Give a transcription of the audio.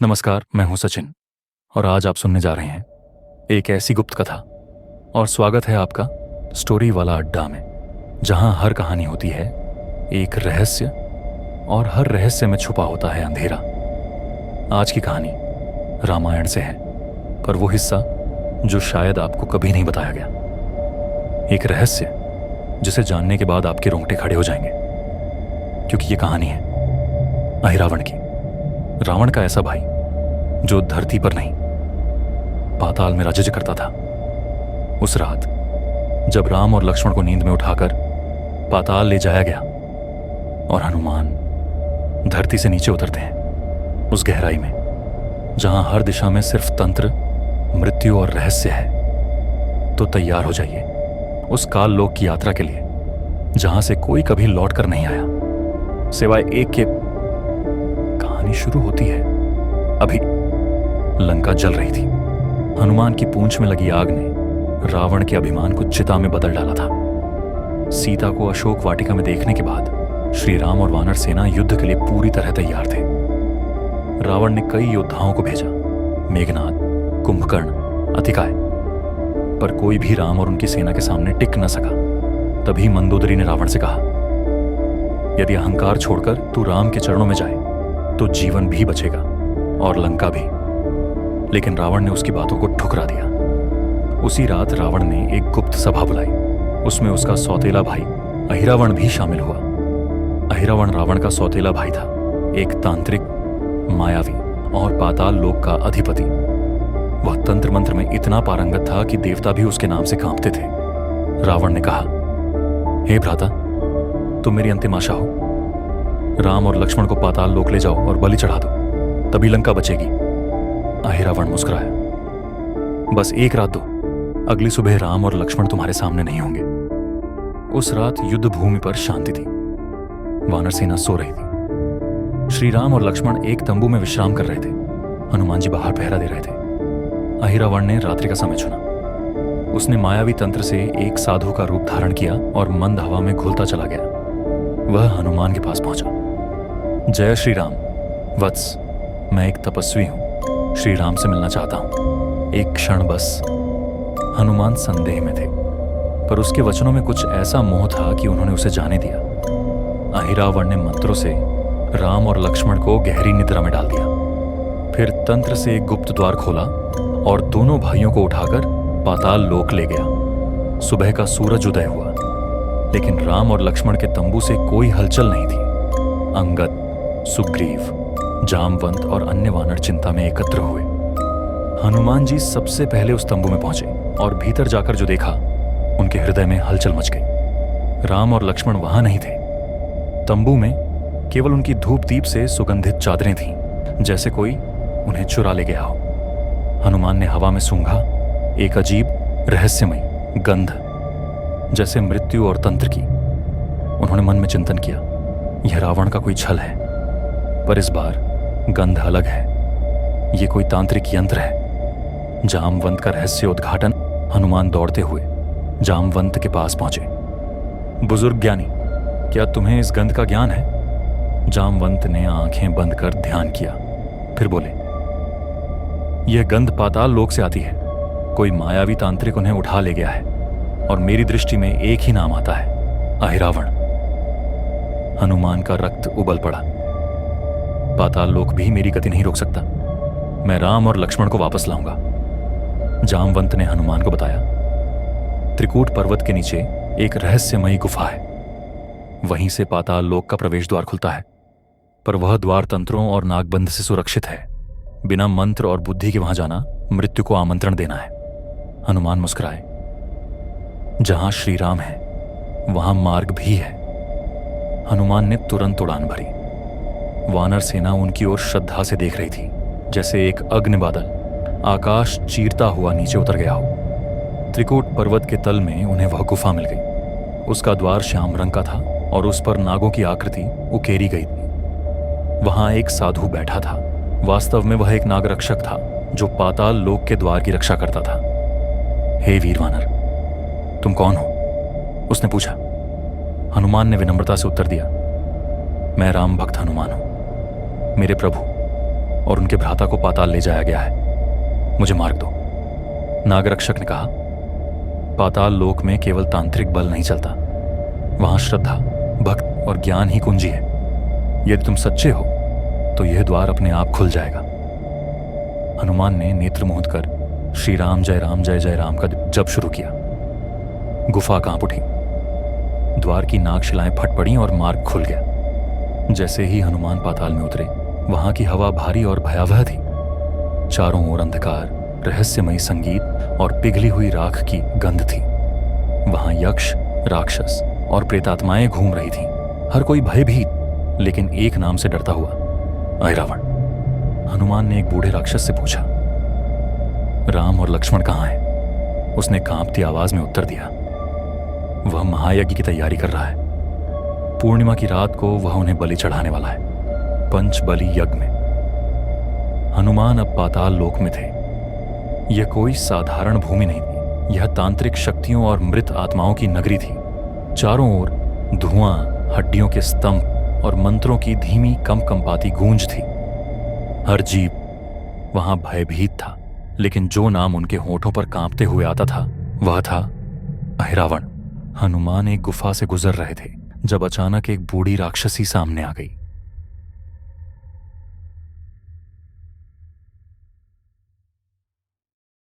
नमस्कार, मैं हूं सचिन और आज आप सुनने जा रहे हैं एक ऐसी गुप्त कथा। और स्वागत है आपका स्टोरी वाला अड्डा में, जहां हर कहानी होती है एक रहस्य और हर रहस्य में छुपा होता है अंधेरा। आज की कहानी रामायण से है, पर वो हिस्सा जो शायद आपको कभी नहीं बताया गया। एक रहस्य जिसे जानने के बाद आपके रोंगटे खड़े हो जाएंगे, क्योंकि ये कहानी है अहिरावण की। रावण का ऐसा भाई जो धरती पर नहीं, पाताल में राज्य करता था। उस रात जब राम और लक्ष्मण को नींद में उठाकर पाताल ले जाया गया और हनुमान धरती से नीचे उतरते हैं उस गहराई में जहां हर दिशा में सिर्फ तंत्र, मृत्यु और रहस्य है, तो तैयार हो जाइए उस काल लोक की यात्रा के लिए, जहां से कोई कभी लौट कर नहीं आया सिवाय एक के। कहानी शुरू होती है अभी। लंका जल रही थी। हनुमान की पूंछ में लगी आग ने रावण के अभिमान को चिता में बदल डाला था। सीता को अशोक वाटिका में देखने के बाद श्री राम और वानर सेना युद्ध के लिए पूरी तरह तैयार थे। रावण ने कई योद्धाओं को भेजा, मेघनाद, कुंभकर्ण, अतिकाय, पर कोई भी राम और उनकी सेना के सामने टिक न सका। तभी मंदोदरी ने रावण से कहा, यदि अहंकार छोड़कर तू राम के चरणों में जाए तो जीवन भी बचेगा और लंका भी। लेकिन रावण ने उसकी बातों को ठुकरा दिया। उसी रात रावण ने एक गुप्त सभा बुलाई। उसमें उसका सौतेला भाई अहिरावण भी शामिल हुआ। अहिरावण रावण का सौतेला भाई था, एक तांत्रिक, मायावी और पाताल लोक का अधिपति। वह तंत्र मंत्र में इतना पारंगत था कि देवता भी उसके नाम से कांपते थे। रावण ने कहा, हे भ्राता, तुम मेरी अंतिम आशा हो। राम और लक्ष्मण को पाताल लोक ले जाओ और बलि चढ़ा दो, तभी लंका बचेगी। अहिरावण मुस्कुराया, बस एक रात दो, अगली सुबह राम और लक्ष्मण तुम्हारे सामने नहीं होंगे। उस रात युद्ध भूमि पर शांति थी। वानर सेना सो रही थी। श्री राम और लक्ष्मण एक तंबू में विश्राम कर रहे थे। हनुमान जी बाहर पहरा दे रहे थे। अहिरावण ने रात्रि का समय चुना। उसने मायावी तंत्र से एक साधु का रूप धारण किया और मंद हवा में घुलता चला गया। वह हनुमान के पास पहुंचा। जय श्री राम वत्स, मैं एक तपस्वी हूं, श्री राम से मिलना चाहता हूं, एक क्षण बस। हनुमान संदेह में थे, पर उसके वचनों में कुछ ऐसा मोह था कि उन्होंने उसे जाने दिया। अहिरावण ने मंत्रों से राम और लक्ष्मण को गहरी निद्रा में डाल दिया। फिर तंत्र से एक गुप्त द्वार खोला और दोनों भाइयों को उठाकर पाताल लोक ले गया। सुबह का सूरज उदय हुआ, लेकिन राम और लक्ष्मण के तंबू से कोई हलचल नहीं थी। अंगद, सुग्रीव, जामवंत और अन्य वानर चिंता में एकत्र हुए। हनुमान जी सबसे पहले उस तंबू में पहुंचे और भीतर जाकर जो देखा, उनके हृदय में हलचल मच गई। राम और लक्ष्मण वहां नहीं थे। तंबू में केवल उनकी धूप दीप से सुगंधित चादरें थीं, जैसे कोई उन्हें चुरा ले गया हो। हनुमान ने हवा में सूंघा, एक अजीब रहस्यमयी गंध, जैसे मृत्यु और तंत्र की। उन्होंने मन में चिंतन किया, यह रावण का कोई छल है, पर इस बार गंध अलग है। ये कोई तांत्रिक यंत्र है। जामवंत का रहस्य उद्घाटन। हनुमान दौड़ते हुए जामवंत के पास पहुंचे। बुजुर्ग ज्ञानी, क्या तुम्हें इस गंध का ज्ञान है? जामवंत ने आंखें बंद कर ध्यान किया, फिर बोले, यह गंध पाताल लोक से आती है। कोई मायावी तांत्रिक उन्हें उठा ले गया है और मेरी दृष्टि में एक ही नाम आता है, अहिरावण। हनुमान का रक्त उबल पड़ा। पाताल लोक भी मेरी गति नहीं रोक सकता। मैं राम और लक्ष्मण को वापस लाऊंगा। जामवंत ने हनुमान को बताया, त्रिकूट पर्वत के नीचे एक रहस्यमयी गुफा है। वहीं से पाताल लोक का प्रवेश द्वार खुलता है, पर वह द्वार तंत्रों और नागबंध से सुरक्षित है। बिना मंत्र और बुद्धि के वहां जाना मृत्यु को आमंत्रण देना है। हनुमान मुस्कुराए, जहां श्री राम है वहां मार्ग भी है। हनुमान ने तुरंत उड़ान भरी। वानर सेना उनकी ओर श्रद्धा से देख रही थी, जैसे एक अग्नि बादल आकाश चीरता हुआ नीचे उतर गया हो। त्रिकूट पर्वत के तल में उन्हें वह गुफा मिल गई। उसका द्वार श्याम रंग का था और उस पर नागों की आकृति उकेरी गई थी। वहां एक साधु बैठा था। वास्तव में वह एक नागरक्षक था जो पाताल लोक के द्वार की रक्षा करता था। हे वीर वानर, तुम कौन हो? उसने पूछा। हनुमान ने विनम्रता से उत्तर दिया, मैं राम भक्त हनुमान हूं। मेरे प्रभु और उनके भ्राता को पाताल ले जाया गया है, मुझे मार्ग दो। नागरक्षक ने कहा, पाताल लोक में केवल तांत्रिक बल नहीं चलता, वहां श्रद्धा, भक्त और ज्ञान ही कुंजी है। यदि तुम सच्चे हो तो यह द्वार अपने आप खुल जाएगा। हनुमान ने नेत्र मूंद कर श्री राम जय जय राम का जप शुरू किया। गुफा कांप उठी, द्वार की नागशिलाएं फट पड़ी और मार्ग खुल गया। जैसे ही हनुमान पाताल में उतरे, वहां की हवा भारी और भयावह थी। चारों ओर अंधकार, रहस्यमयी संगीत और पिघली हुई राख की गंध थी। वहां यक्ष, राक्षस और प्रेतात्माएं घूम रही थीं, हर कोई भयभीत, लेकिन एक नाम से डरता हुआ, अहिरावण। हनुमान ने एक बूढ़े राक्षस से पूछा, राम और लक्ष्मण कहाँ हैं? उसने कांपती आवाज में उत्तर दिया, वह महायज्ञ की तैयारी कर रहा है। पूर्णिमा की रात को वह उन्हें बलि चढ़ाने वाला है, पंच बलि यज्ञ में। हनुमान अब पाताल लोक में थे। यह कोई साधारण भूमि नहीं थी, यह तांत्रिक शक्तियों और मृत आत्माओं की नगरी थी। चारों ओर धुआं, हड्डियों के स्तंभ और मंत्रों की धीमी कंपकंपाती गूंज थी। हर जीव वहां भयभीत था, लेकिन जो नाम उनके होठों पर कांपते हुए आता था वह था अहिरावण। हनुमान एक गुफा से गुजर रहे थे जब अचानक एक बूढ़ी राक्षसी सामने आ गई।